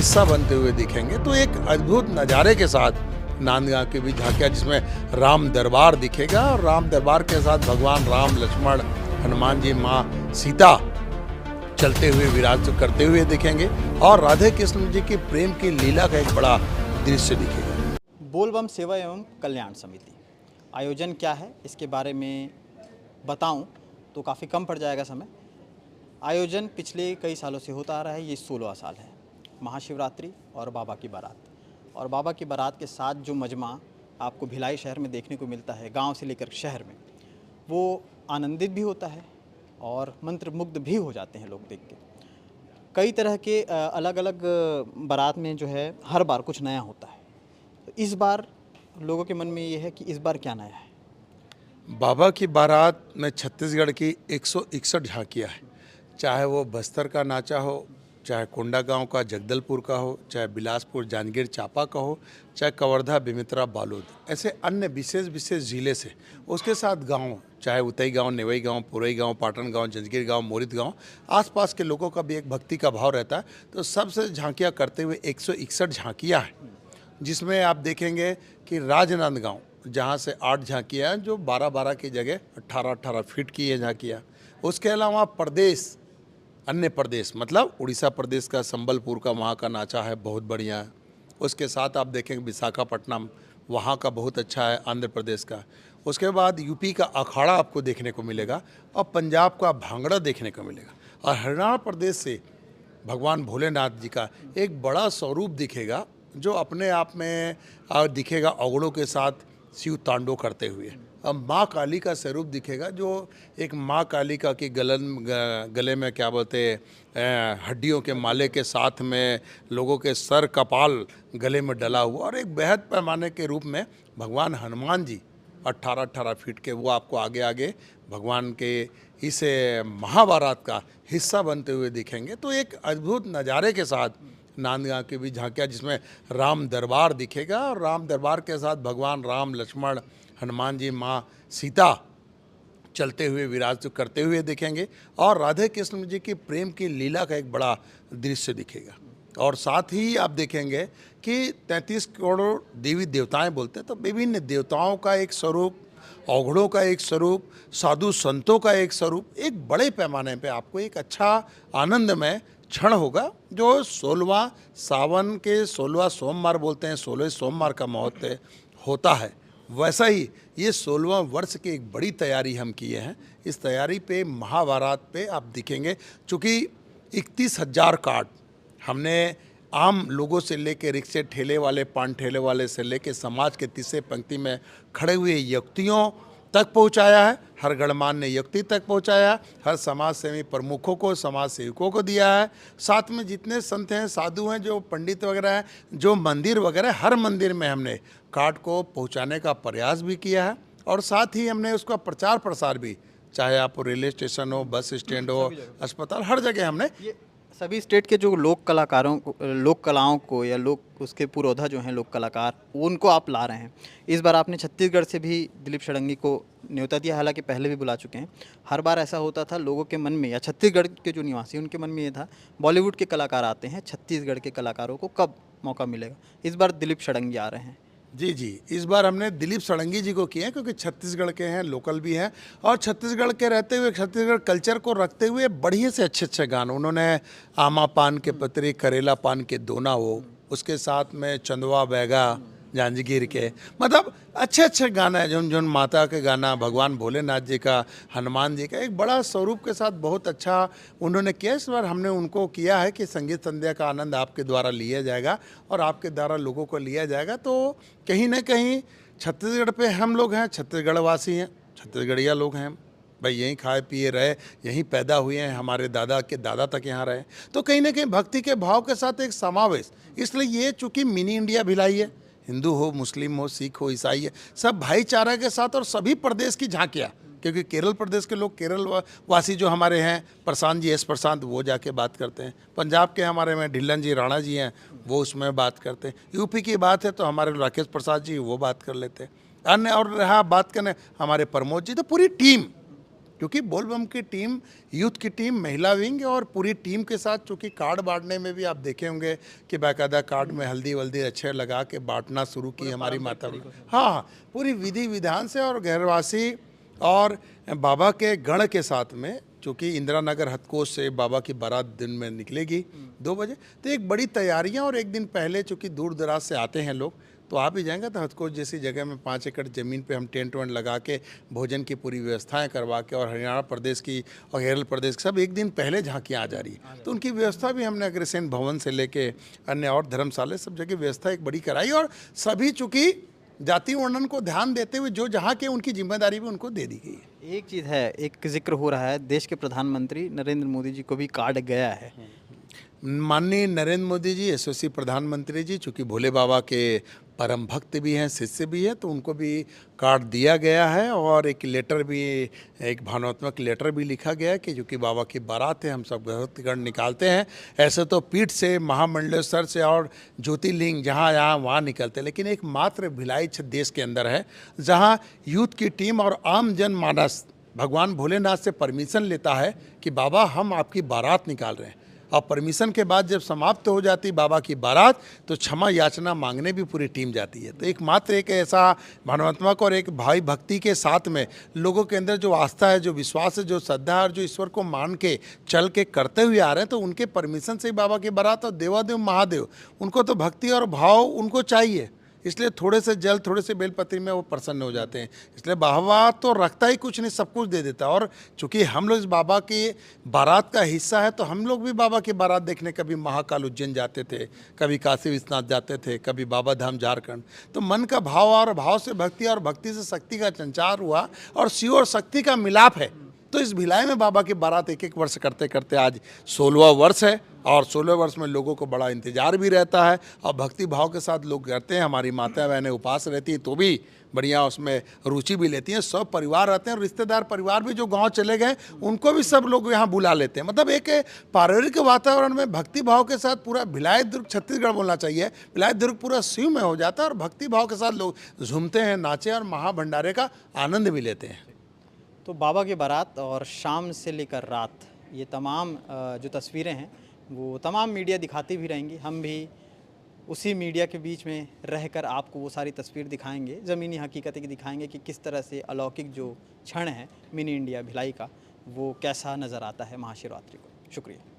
हिस्सा बनते हुए दिखेंगे। तो एक अद्भुत नज़ारे के साथ नांदगांव के बीच झांकियाँ, जिसमें राम दरबार दिखेगा और राम दरबार के साथ भगवान राम, लक्ष्मण, हनुमान जी, माँ सीता चलते हुए विराज करते हुए दिखेंगे और राधे कृष्ण जी की प्रेम की लीला का एक बड़ा दृश्य दिखेगा। बोलबम सेवा एवं कल्याण समिति आयोजन क्या है, इसके बारे में बताऊं तो काफ़ी कम पड़ जाएगा समय। आयोजन पिछले कई सालों से होता आ रहा है, ये 16वां साल है। महाशिवरात्रि और बाबा की बारात, और बाबा की बारात के साथ जो मजमा आपको भिलाई शहर में देखने को मिलता है, गांव से लेकर शहर में, वो आनंदित भी होता है और मंत्रमुग्ध भी हो जाते हैं लोग देख के। कई तरह के अलग अलग बारात में जो है हर बार कुछ नया होता है। तो इस बार लोगों के मन में ये है कि इस बार क्या नया है। बाबा की बारात में छत्तीसगढ़ की 161 झांकियाँ हैं, चाहे वो बस्तर का नाचा हो, चाहे कोंडागांव का जगदलपुर का हो, चाहे बिलासपुर जांजगीर चांपा का हो, चाहे कवर्धा बेमेतरा बालोद, ऐसे अन्य विशेष विशेष ज़िले से, उसके साथ गांव, चाहे उतई गांव, नेवई गांव, पुरई गांव, पाटन गांव, जंजगीर गांव, मोरित गांव, आसपास के लोगों का भी एक भक्ति का भाव रहता है। तो सबसे झांकियाँ करते हुए 161 झांकियाँ हैं, जिसमें आप देखेंगे कि राजनांदगांव, जहाँ से 8 झांकियाँ हैं, जो 12-12 की जगह 18-18 फीट की है झांकियाँ। उसके अलावा प्रदेश, अन्य प्रदेश मतलब उड़ीसा प्रदेश का संबलपुर का, वहाँ का नाचा है, बहुत बढ़िया है। उसके साथ आप देखेंगे विशाखापट्टनम, वहाँ का बहुत अच्छा है, आंध्र प्रदेश का। उसके बाद यूपी का अखाड़ा आपको देखने को मिलेगा और पंजाब का भांगड़ा देखने को मिलेगा, और हरियाणा प्रदेश से भगवान भोलेनाथ जी का एक बड़ा स्वरूप दिखेगा, जो अपने आप में दिखेगा अवगुणों के साथ शिव तांडव करते हुए। अब माँ काली का स्वरूप दिखेगा, जो एक माँ काली का की गले में क्या बोलते हड्डियों के माले के साथ में लोगों के सर कपाल गले में डला हुआ, और एक बेहद पैमाने के रूप में भगवान हनुमान जी 18-18 फीट के, वो आपको आगे आगे भगवान के इस महाभारत का हिस्सा बनते हुए दिखेंगे। तो एक अद्भुत नज़ारे के साथ नांदगांव के बीच झांकियाँ, जिसमें राम दरबार दिखेगा और राम दरबार के साथ भगवान राम, लक्ष्मण, हनुमान जी, माँ सीता चलते हुए विराज करते हुए दिखेंगे और राधे कृष्ण जी की प्रेम की लीला का एक बड़ा दृश्य दिखेगा। और साथ ही आप देखेंगे कि 33 करोड़ देवी देवताएं बोलते हैं, तो विभिन्न देवताओं का एक स्वरूप, अवगुणों का एक स्वरूप, साधु संतों का एक स्वरूप, एक बड़े पैमाने पे आपको एक अच्छा आनंदमय क्षण होगा। जो 16वां सावन के 16वां सोमवार बोलते हैं, 16वें सोमवार का महत्व होता है, वैसा ही ये 16वां वर्ष की एक बड़ी तैयारी हम किए हैं। इस तैयारी पे महाभारत पे आप दिखेंगे, चूँकि 31,000 कार्ड हमने आम लोगों से लेके रिक्शे ठेले वाले, पान ठेले वाले से लेके समाज के तीसरे पंक्ति में खड़े हुए व्यक्तियों तक पहुंचाया है, हर गणमान्य व्यक्ति तक पहुंचाया है, हर समाज सेवी प्रमुखों को, समाज सेवकों को दिया है। साथ में जितने संत हैं, साधु हैं, जो पंडित वगैरह हैं, जो मंदिर वगैरह, हर मंदिर में हमने कार्ड को पहुंचाने का प्रयास भी किया है। और साथ ही हमने उसका प्रचार प्रसार भी, चाहे आप रेलवे स्टेशन हो, बस स्टैंड हो, अस्पताल, हर जगह हमने सभी स्टेट के जो लोक कलाकारों को, लोक कलाओं को, या लोक उसके पुरोधा जो हैं लोक कलाकार, उनको आप ला रहे हैं। इस बार आपने छत्तीसगढ़ से भी दिलीप षडंगी को न्योता दिया, हालांकि पहले भी बुला चुके हैं। हर बार ऐसा होता था लोगों के मन में, या छत्तीसगढ़ के जो निवासी उनके मन में ये था, बॉलीवुड के कलाकार आते हैं, छत्तीसगढ़ के कलाकारों को कब मौका मिलेगा। इस बार दिलीप षडंगी आ रहे हैं। जी, इस बार हमने दिलीप षडंगी जी को किए हैं, क्योंकि छत्तीसगढ़ के हैं, लोकल भी हैं, और छत्तीसगढ़ के रहते हुए, छत्तीसगढ़ कल्चर को रखते हुए बढ़िया से अच्छे गाने उन्होंने, आमा पान के पतरे, करेला पान के दोना हो, उसके साथ में चंदवा बैगा जांजगीर के, मतलब अच्छे गाना है, जोन माता के गाना, भगवान भोलेनाथ जी का, हनुमान जी का, एक बड़ा स्वरूप के साथ बहुत अच्छा उन्होंने किया। इस बार हमने उनको किया है कि संगीत संध्या का आनंद आपके द्वारा लिया जाएगा और आपके द्वारा लोगों को लिया जाएगा। तो कहीं ना कहीं छत्तीसगढ़ पे हम लोग हैं, छत्तीसगढ़ वासी हैं, छत्तीसगढ़िया लोग हैं भाई, यहीं खाए पिए रहे, यहीं पैदा हुए हैं, हमारे दादा के दादा तक यहाँ रहे, तो कहीं ना कहीं भक्ति के भाव के साथ एक समावेश। इसलिए ये चूँकि मिनी इंडिया भिलाई है, हिंदू हो, मुस्लिम हो, सिख हो, ईसाई है, सब भाईचारा के साथ, और सभी प्रदेश की झांकियाँ, क्योंकि केरल प्रदेश के लोग, केरल वासी जो हमारे हैं, प्रशांत जी, एस प्रशांत, वो जाके बात करते हैं। पंजाब के हमारे में ढिल्लन जी, राणा जी हैं, वो उसमें बात करते हैं। यूपी की बात है तो हमारे राकेश प्रसाद जी वो बात कर लेते हैं। अन्य और रहा बात करने हमारे प्रमोद जी, तो पूरी टीम क्योंकि बोलबम की टीम, यूथ की टीम, महिला विंग और पूरी टीम के साथ, चूँकि कार्ड बांटने में भी आप देखे होंगे कि बाकायदा कार्ड में हल्दी वल्दी अच्छे लगा के बांटना शुरू की हमारी माता। हाँ, पूरी विधि विधान से और गैरवासी और बाबा के गण के साथ में, चूँकि इंदिरा नगर हथकोष से बाबा की बारात दिन में निकलेगी 2 बजे, तो एक बड़ी तैयारियां। और एक दिन पहले चूँकि दूर दराज से आते हैं लोग, तो आप ही जाएंगे तो हथकोष जैसी जगह में 5 एकड़ ज़मीन पे हम टेंट वेंट लगा के भोजन की पूरी व्यवस्थाएं करवा के, और हरियाणा प्रदेश की और केरल प्रदेश की सब एक दिन पहले झांकियाँ आ जा रही है। तो उनकी व्यवस्था भी हमने अग्रसेन भवन से लेके अन्य और धर्मशाला सब जगह व्यवस्था एक बड़ी कराई। और सभी चूँकि जाति वर्णन को ध्यान देते हुए जो जहाँ के उनकी जिम्मेदारी भी उनको दे दी गई है। एक चीज़ है, एक जिक्र हो रहा है, देश के प्रधानमंत्री नरेंद्र मोदी जी को भी कार्ड गया है। माननीय नरेंद्र मोदी जी, यशस्वी प्रधानमंत्री जी, चूँकि भोले बाबा के परम भक्त भी हैं, शिष्य भी हैं, तो उनको भी कार्ड दिया गया है। और एक लेटर भी, एक भावनात्मक लेटर भी लिखा गया है कि चूँकि बाबा की बारात है, हम सब भक्तगण निकालते हैं। ऐसे तो पीठ से, महामंडलेश्वर से और ज्योतिर्लिंग जहाँ यहाँ वहाँ निकलते हैं, लेकिन एक मात्र भिलाई देश के अंदर है जहाँ यूथ की टीम और आम जन मानस भगवान भोलेनाथ से परमिशन लेता है कि बाबा हम आपकी बारात निकाल रहे हैं। और परमिशन के बाद जब समाप्त हो जाती बाबा की बारात, तो क्षमा याचना मांगने भी पूरी टीम जाती है। तो एकमात्र एक ऐसा भावनात्मक और एक भाई भक्ति के साथ में लोगों के अंदर जो आस्था है, जो विश्वास है, जो श्रद्धा है और जो ईश्वर को मान के चल के करते हुए आ रहे हैं, तो उनके परमिशन से ही बाबा की बारात। और देवादेव महादेव, उनको तो भक्ति और भाव उनको चाहिए, इसलिए थोड़े से जल, थोड़े से बेलपत्री में वो प्रसन्न हो जाते हैं। इसलिए बाबा तो रखता ही कुछ नहीं, सब कुछ दे देता। और चूँकि हम लोग इस बाबा की बारात का हिस्सा है, तो हम लोग भी बाबा की बारात देखने कभी महाकाल उज्जैन जाते थे, कभी काशी विश्वनाथ जाते थे, कभी बाबा धाम झारखंड। तो मन का भाव और भाव से भक्ति और भक्ति से शक्ति का संचार हुआ और शिव और शक्ति का मिलाप है। तो इस भिलाई में बाबा की बारात एक एक वर्ष करते करते आज 16वां वर्ष है। और 16वें वर्ष में लोगों को बड़ा इंतजार भी रहता है और भक्ति भाव के साथ लोग करते हैं। हमारी माता बहनें उपास रहती हैं तो भी बढ़िया उसमें रुचि भी लेती हैं। सब परिवार रहते हैं और रिश्तेदार परिवार भी जो गांव चले गए उनको भी सब लोग यहाँ बुला लेते हैं। मतलब एक पारिवारिक वातावरण में भक्ति भाव के साथ पूरा भिलाई दुर्ग छत्तीसगढ़ बोलना चाहिए, भिलाई दुर्ग पूरा शिव में हो जाता है और भक्ति भाव के साथ लोग झूमते हैं, नाचे और महाभंडारे का आनंद भी लेते हैं। तो बाबा की बारात और शाम से लेकर रात, ये तमाम जो तस्वीरें हैं वो तमाम मीडिया दिखाती भी रहेंगी। हम भी उसी मीडिया के बीच में रहकर आपको वो सारी तस्वीर दिखाएंगे, ज़मीनी हकीकतें दिखाएंगे कि किस तरह से अलौकिक जो क्षण है मिनी इंडिया भिलाई का, वो कैसा नज़र आता है महाशिवरात्रि को। शुक्रिया।